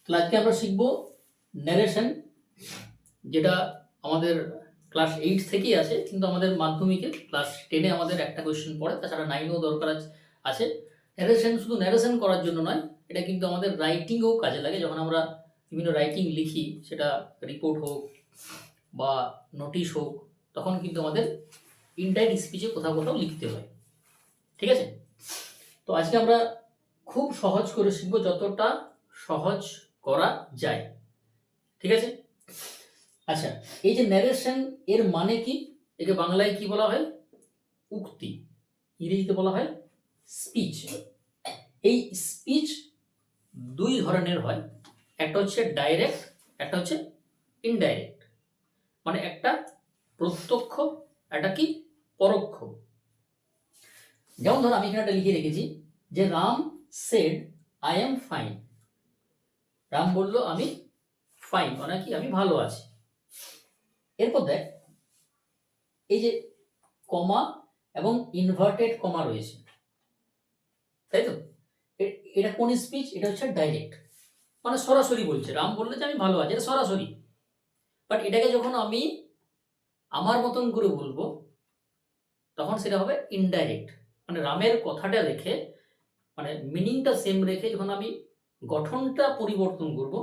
তাহলে আজকে আমরা শিখব ন্যারেশন, যেটা আমাদের ক্লাস 8 থেকেই আছে, কিন্তু আমাদের মাধ্যমিকে ক্লাস 10-এ আমাদের একটা কোয়েশ্চেন পড়ে, তাছাড়া 9-এও দরকার আছে। ন্যারেশন শুধু ন্যারেশন করার জন্য নয়, এটা কিন্তু আমাদের রাইটিংয়েও কাজে লাগে। যখন আমরা বিভিন্ন রাইটিং লিখি, সেটা রিপোর্ট হোক বা নোটিশ হোক, তখন কিন্তু আমাদের ইনডাইরেক্ট স্পিচে কোথাও কোথাও লিখতে হয়। ঠিক আছে? তো আজকে আমরা খুব সহজ করে শিখব, যতটা সহজ করা যায়। ঠিক আছে? আচ্ছা, এই যে ন্যারেশন, এর মানে কি? একে বাংলায় কি বলা হয়? উক্তি। ইংরেজিতে বলা হয় স্পিচ। এই স্পিচ দুই ধরনের হয়, একটা হচ্ছে ডাইরেক্ট, একটা হচ্ছে ইনডাইরেক্ট। মানে একটা প্রত্যক্ষ, একটা কি পরোক্ষ। যেমন ধর, আমি এখানে একটা লিখে রেখেছি যে Ram said I am fine. Ram বলল আমি ফাইন, মানে কি আমি ভালো আছি। এরপর দেখ, এই যে কমা এবং ইনভার্টেড কমা রয়েছে, তাই তো? এটা কোন স্পিচ? এটা হচ্ছে ডাইরেক্ট, মানে সরাসরি বলছে। রাম বললে যে আমি ভালো আছি, এটা সরাসরি। বাট এটাকে যখন আমি আমার মতন করে বলবো, তখন সেটা হবে ইনডাইরেক্ট। মানে রামের কথাটা রেখে, মানে মিনিংটা সেম রেখে যখন আমি গঠনটা পরিবর্তন করব,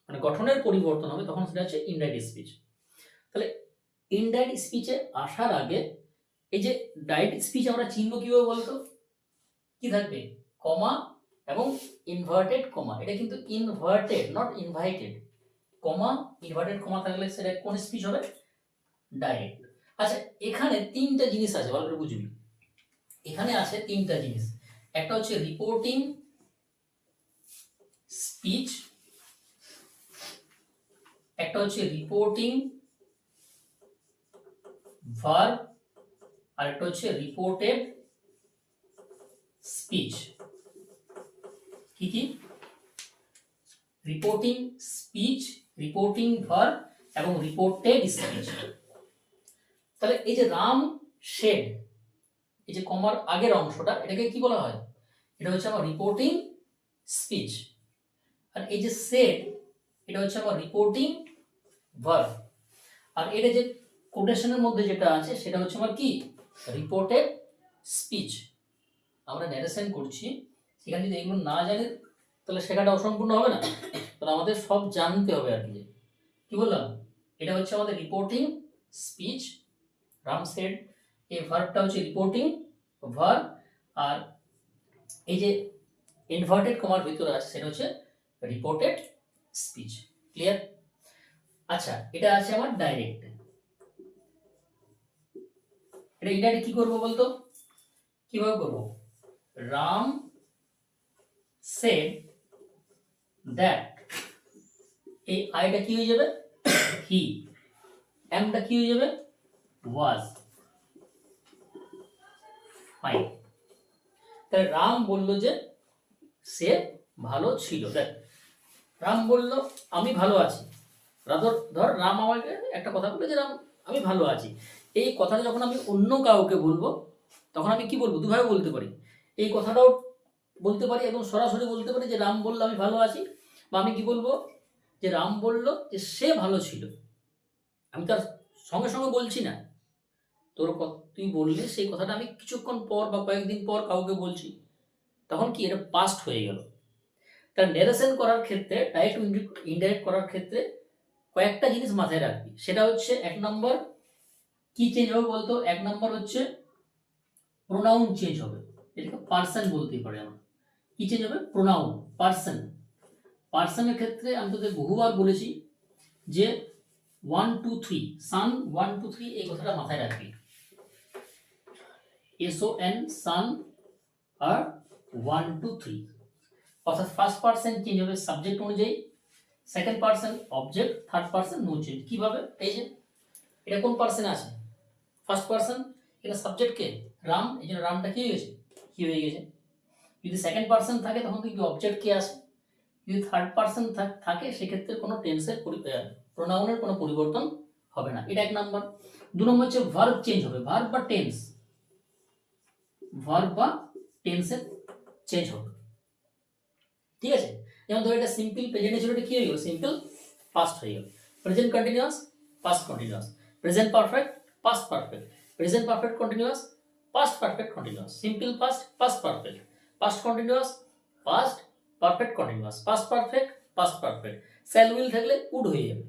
মানে গঠনের পরিবর্তন হবে, তখন সেটা হচ্ছে ইনডাইরেক্ট স্পিচ। তাহলে ইনডাইরেক্ট স্পিচে আসার আগে, এই যে ডাইরেক্ট স্পিচ আমরা চিনব কিভাবে বলতো? কি থাকবে? কমা এবং ইনভার্টেড কমা। এটা কিন্তু inverted, not invited. Comma, inverted comma থাকলে সেটা কোন স্পিচ হবে? ডাইরেক্ট। আচ্ছা, এখানে তিনটা জিনিস আছে, ভালো করে বুঝবি। এখানে আছে তিনটা জিনিস। একটা হচ্ছে রিপোর্টিং স্পিচ, একটা হচ্ছে রিপোর্টিং ভার্ব, আর একটা হচ্ছে রিপোর্টেড স্পিচ। কি কি? রিপোর্টিং স্পিচ, রিপোর্টিং ভার্ব এবং রিপোর্টেড স্পিচ। তাহলে এই যে রাম শেড, এই যে কমার আগের অংশটা, এটাকে কি বলা হয়? এটা হচ্ছে আমার রিপোর্টিং স্পিচ। আর এই যে সেড, এটা হচ্ছে আমার রিপোর্টিং ভার্ব। আর এটা যে কোটেশনের মধ্যে যেটা আছে, সেটা হচ্ছে আমার কি? Reported speech. আমরা ন্যারেশন করছি, সেখানে যদি এগুলো না জানি, তাহলে শেখাটা অসম্পূর্ণ হবে না। তাহলে আমাদের সব জানতে হবে আর কি। কি বললাম? এটা হচ্ছে আমাদের রিপোর্টিং স্পিচ, রাম সেড। এই ভার্বটা হচ্ছে রিপোর্টিং ভার্ব, আর এই যে ইনভার্টেড কমার ভিতরে আছে, সেটা হচ্ছে রিপোর্টেড স্পিচ। ক্লিয়ার? আচ্ছা, এটা আছে আমার ডাইরেক্ট। এটা ইনডাইরেক্ট কি করবো বলতো? কিভাবে করবো? রাম সেড দ্যাট, এই আইটা কি হয়ে যাবে? হি। এমটা কি হয়ে যাবে? Was fine. তাহলে রাম বলল যে সে ভালো ছিল। দেখ, রাম বলল আমি ভালো আছি। ধর রাম আমাকে একটা কথা বললো যে রাম আমি ভালো আছি। এই কথাটা যখন আমি অন্য কাউকে বলবো, তখন আমি কি বলবো? দুভাবে বলতে পারি। এই কথাটাও বলতে পারি এবং সরাসরি বলতে পারি যে রাম বলল আমি ভালো আছি, বা আমি কি বলবো? যে রাম বলল যে সে ভালো ছিল। আমি তার সঙ্গে সঙ্গে বলছি না। তুই বললি সেই কথাটা আমি কিছুক্ষণ পর বা কয়েকদিন পর কাউকে বলছি, তখন কি এটা পাস্ট হয়ে গেল। তার ন্যারেশন করার ক্ষেত্রে, ডাইরেক্ট ইনডাইরেক্ট করার ক্ষেত্রে কয়েকটা জিনিস মাথায় রাখবি। সেটা হচ্ছে, এক নম্বর কি চেঞ্জ হবে বলতো? এক নম্বর হচ্ছে প্রোনাউন চেঞ্জ হবে। এটাকে পার্সন বলতেই পারে আমরা। কি চেঞ্জ হবে? Pronoun, person. পার্সনের ক্ষেত্রে আমি তোদের বহুবার বলেছি যে 1 2 3, সান 1 2 3, এই কথাটা মাথায় রাখবি। SON, সান, আর 1 2 3। অর্থাৎ ফার্স্ট পার্সন চেঞ্জ হবে সাবজেক্ট অনুযায়ী, second person object, third person no change. কিভাবে? এই যে এটা কোন পার্সন আছে? First person. এটা সাবজেক্ট কে? রাম। এই জন্য রামটা কি হয়ে গেছে? কি হয়ে গেছে। যদি সেকেন্ড পার্সন থাকে, তখন কি অবজেক্ট কে আসে। যদি থার্ড পার্সন থাকে, সেক্ষেত্রে কোনো টেন্সের প্রোনাউনের কোনো পরিবর্তন হবে না। এটা এক নাম্বার। দু নম্বর হচ্ছে ভার্ব চেঞ্জ হবে। ভার্ব বা টেন্স, ভার্ব বা টেন্সের চেঞ্জ হবে। ঠিক আছে? যেমন ধরো এটা সিম্পল প্রেজেন্টে ছিল, এটা কি হয়ে গেল? সিম্পল পাস্ট হয়ে গেল। Present continuous, past continuous, present perfect, past perfect, present perfect continuous, past perfect continuous, simple past, past perfect, past continuous, past perfect continuous, past perfect, past perfect, shall will থাকলে would হয়ে যাবে।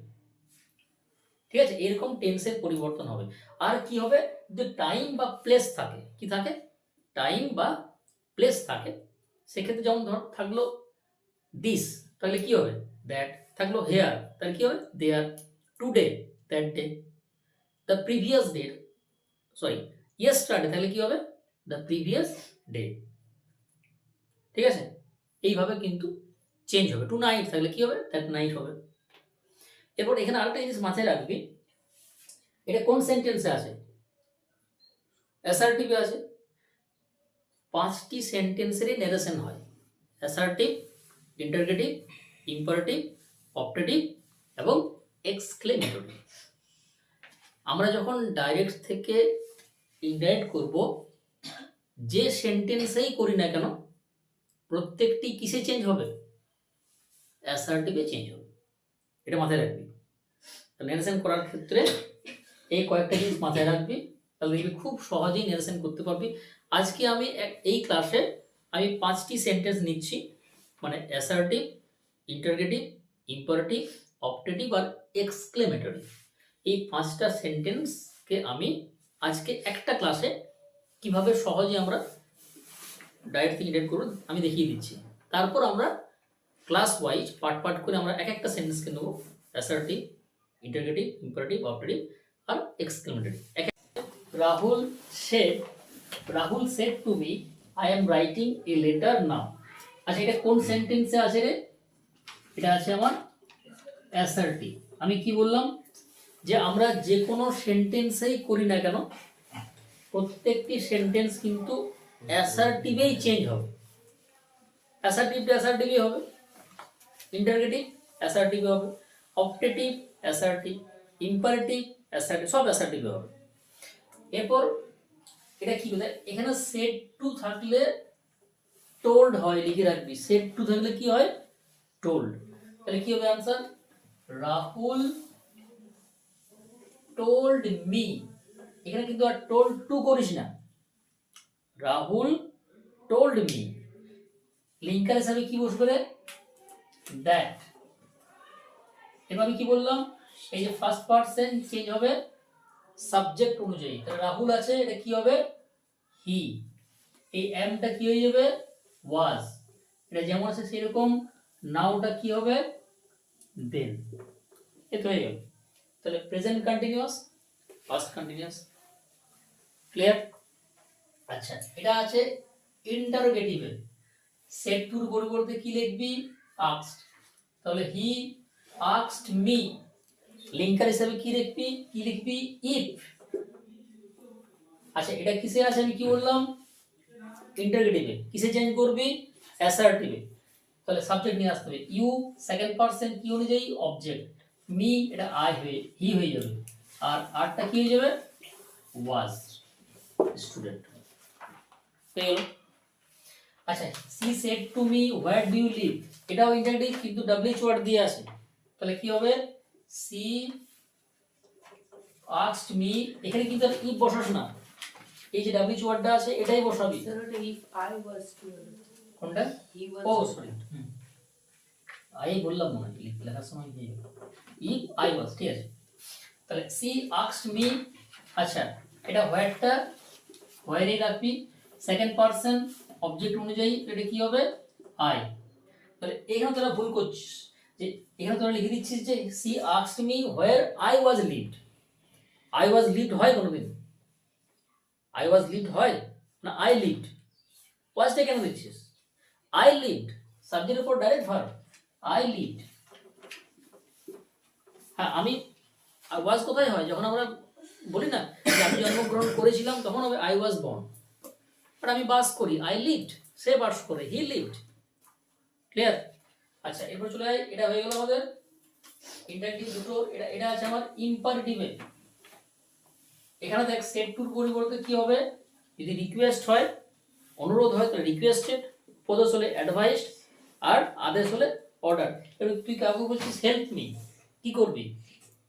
ঠিক আছে, এরকম টেন্সের পরিবর্তন হবে। আর কি হবে? যদি টাইম বা প্লেস থাকে, কি থাকে? টাইম বা প্লেস থাকে, সেক্ষেত্রে যেমন ধর থাকলো দিস, তাহলে কি হবে? দ্যাট। থাকলো হেয়ার, তাহলে কি হবে? There. Today, that day. The previous day, sorry yesterday, তাহলে কি হবে? The previous day. ঠিক আছে, এইভাবে কিন্তু চেঞ্জ হবে। টু নাইট থাকলে কি হবে? দ্যাট নাইট হবে। এরপর এখানে আরেকটা জিনিস মাথায় রাখবি, এটা কোন সেন্টেন্সে আছে? অ্যাসার্টিভে আছে। 5টি সেন্টেন্সেরই ন্যারেশন হয়, অ্যাসার্টিভ, ইন্টারগেটিভ, ইম্পারেটিভ, অপটেটিভ এবং এক্সক্লেমেটরি। আমরা যখন ডাইরেক্ট থেকে ইনডাইরেক্ট করব, যে সেন্টেন্সেই করি না কেন, প্রত্যেকটি কিসে চেঞ্জ হবে? অ্যাসার্টিভে চেঞ্জ হবে। এটা মাথায় রাখবি। ন্যারেশন করার ক্ষেত্রে এই কয়েকটা জিনিস মাথায় রাখবি, তাহলে দেখবি খুব সহজেই ন্যারেশন করতে পারবি। আজকে আমি এই ক্লাসে আমি 5টি সেন্টেন্স নিচ্ছি, মানে অ্যাসার্টিভ, ইন্টারগেটিভ, ইম্পারেটিভ, অপটেটিভ আর এক্সক্লেমেটরি। এই 5টা সেন্টেন্সকে আমি আজকে একটা ক্লাসে কিভাবে সহজে আমরা ডাইরেক্ট থেকে ইন্টারগেট করব আমি দেখিয়ে দিচ্ছি। তারপর আমরা ক্লাস ওয়াইজ পার্ট পার্ট করে আমরা এক একটা সেন্টেন্সকে নেব, অ্যাসার্টিভ, ইন্টারগেটিভ, ইম্পারেটিভ, অপটেটিভ আর exclamatory. Rahul said to me I am writing a letter now. আচ্ছা, এটা কোন সেন্টেন্সে আছে রে? এটা আছে আমার অ্যাসার্টিভ। আমি কি বললাম? যে আমরা যে কোনো সেন্টেন্সেই করি না কেন, প্রত্যেকটি সেন্টেন্স কিন্তু অ্যাসার্টিভেই চেঞ্জ হবে। অ্যাসার্টিভ অ্যাসার্টিভই হবে, ইন্টারগেটিভ অ্যাসার্টিভ হবে, অপটেটিভ অ্যাসার্টিভ, ইম্পারেটিভ অ্যাসার্টিভ, সব অ্যাসার্টিভ হবে। এরপর এটা কি বলে? এখানে সেড টু থাকলে টোল্ড হয়, লিখে রাখবি। সেড টু থাকলে কি হয়? টোল্ড। তাহলে কি হবে आंसर? Rahul told me. এখানে কিন্তু আর টোল্ড টু করিস না, রাহুল টোল্ড মি। লিঙ্কার হিসাবে কি বসবে রে? দ্যাট। এবার আমি কি বললাম? এই যে ফার্স্ট পারসন চেঞ্জ হবে সাবজেক্ট অনুযায়ী। তাহলে রাহুল আছে, এটা কি হবে? হি। এই এমটা কি হয়ে যাবে? ওয়াজ। এটা যেমন আছে সেরকম নাওটা কি হবে? দেন। এ তো হয়ে গেল। তাহলে present continuous, past continuous. Clear? আচ্ছা, এটা আছে ইন্টারোগেটিভে। সেড টুর পরিবর্তে কি লিখবি? আস্কড। তাহলে হি আস্কড মি। লিঙ্কার হিসেবে কি লিখবি? ইফ। আচ্ছা, এটা কিসে আছে? আমি কি বললাম? ইন্টারগেটিভে। কিসে চেঞ্জ করবি? অ্যাসার্টিভে। তাহলে সাবজেক্ট নিয়ে আসতে হবে ইউ, সেকেন্ড পারসন কি অনুযায়ী? অবজেক্ট। মি, এটা আই হয়ে হি হয়ে যাবে, আর আরটা কি হয়ে যাবে? Was, student. হয়ে গেল। আচ্ছা, she said to me where do you live, এটাও ইন্টারগেটিভ কিন্তু ডব্লিউএইচ ওয়ার্ড দিয়ে আছে। তাহলে কি হবে? She asked me. এখানে কিন্তু আর ইফ বসাস না, এই যে ডব্লিউএইচ ওয়ার্ডটা আছে এটাই বসাবি। ইফ আই ওয়াজ টু, কোনটা? হি ও ওয়াজ, সরি, আই বললাম মনে হয় লেখার সময় কি ইফ আই ওয়াজ। ঠিক আছে, তাহলে সি আস্কড মি। আচ্ছা, এটা হোয়ারটা হোয়ারে রাখবি, সেকেন্ড পারসন অবজেক্ট অনুযায়ী। এটা কি হবে? আই। তাহলে এখানে তোরা ভুল করছিস, যে এখানে তোরা লিখে দিচ্ছিস যে she asked me where I was lived. I was lived হয় কোনোদিন? আই ওয়াজ লিভড হয় না? I lived. ওয়াজটা কেন দিচ্ছিস? আই লিভড, সাবজেক্টের উপর ডাইরেক্ট ভার্ব, আই লিভড। হ্যাঁ, আমি ওয়াজ কোথায় হয়? যখন আমরা বলি না যে আমি জন্মগ্রহণ করেছিলাম, তখন হবে আই ওয়াজ বর্ন। বাট আমি বাস করি, আই লিভড, সে বাস করে, হি লিভড। ক্লিয়ার? আচ্ছা, এরপর চলে যাই। এটা হয়ে গেল আমাদের ইন্টারগেটিভ দুটো। এটা আছে আমার ইম্পারেটিভে। এখানে দেখ সেড টুর পরিবর্তে কি হবে? যদি রিকোয়েস্ট হয়, অনুরোধ হয়, তো রিকোয়েস্টেড, উপদেশ হলে অ্যাডভাইসড, আর আদেশ হলে অর্ডার। এবার তুই কাউকে বলছিস হেল্প মি, কি করবি?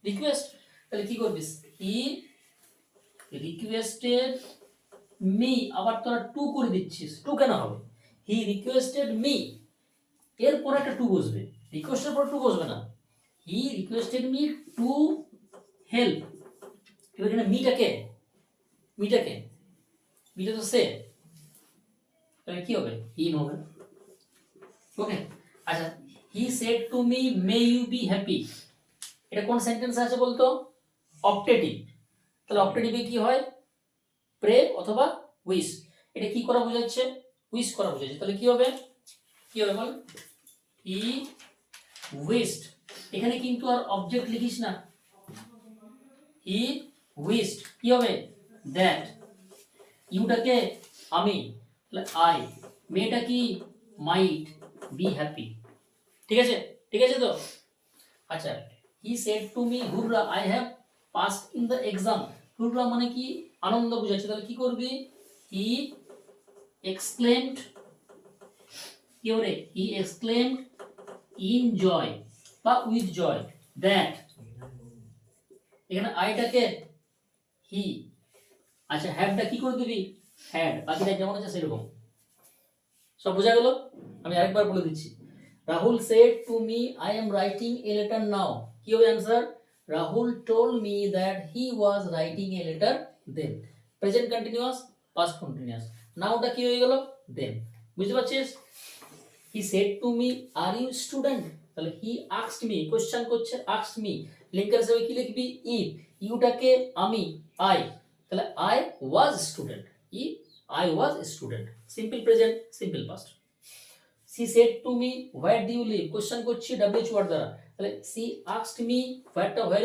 রিকোয়েস্ট, তাহলে কি করবিস? হি রিকোয়েস্টেড মি, আবার তোরা টু করে দিচ্ছিস, টু কেন হবে? হি রিকোয়েস্টেড মি, এরপর একটা টু বসবে, রিকোয়েস্টের পর টু বসবে না। He requested me to help. এবার এখানে মিটাকে, মিটাকে মিটা তো সে, তাহলে কি হবে? হিম হবে। ওকে, আচ্ছা, he said to me may you be happy, এটা কোন সেন্টেন্সে আছে বলতো? অপটেটিভ। তাহলে অপটেটিভে কি হয়? প্রে অথবা উইশ। এটা কি করা বোঝাচ্ছে? উইশ করা বোঝাচ্ছে। তাহলে কি হবে? কি হবে বল? হি উইশড, এখানে কিন্তু আর অবজেক্ট লিখিস না, হি উইশড, কি হবে? দ্যাট, ইউটাকে আমি, তাহলে আই, মেয়েটা কি? Might be happy. ঠিক আছে, ঠিক আছে তো? আচ্ছা, he said to me হুররা I have passed in the exam. হুররা মানে কি? আনন্দ বোঝাচ্ছে। তাহলে কি করবি? হি এক্সক্লেমড, কি হবে? হি এক্সক্লেমড ইন জয় বা উইথ জয় দ্যাট, এখানে আইটাকে হি, আচ্ছা হ্যাভটা কি করে দিবি? হ্যাড, বাকিটা যেমন আছে সেরকম। সব বোঝা গেল? আমি আরেকবার বলে দিচ্ছি। Rahul said to me I am writing a letter now, কি হবে answer? Rahul told me that he was writing a letter then. Present continuous, past continuous, নাওটা কি হয়ে গেল? দেন। বুঝতে পারছিস? He said to me are you student, তাহলে he asked me, question করছে, আস্কড মি, লিঙ্কার হিসেবে কি লিখবি? ইফ, ইউটাকে আমি, আই, তাহলে I was student, if I was student, simple present, simple past. She said to me where do you live, question করছি WH word দ্বারা, তাহলে সি আস্কড মি হোয়ারটা হোয়ার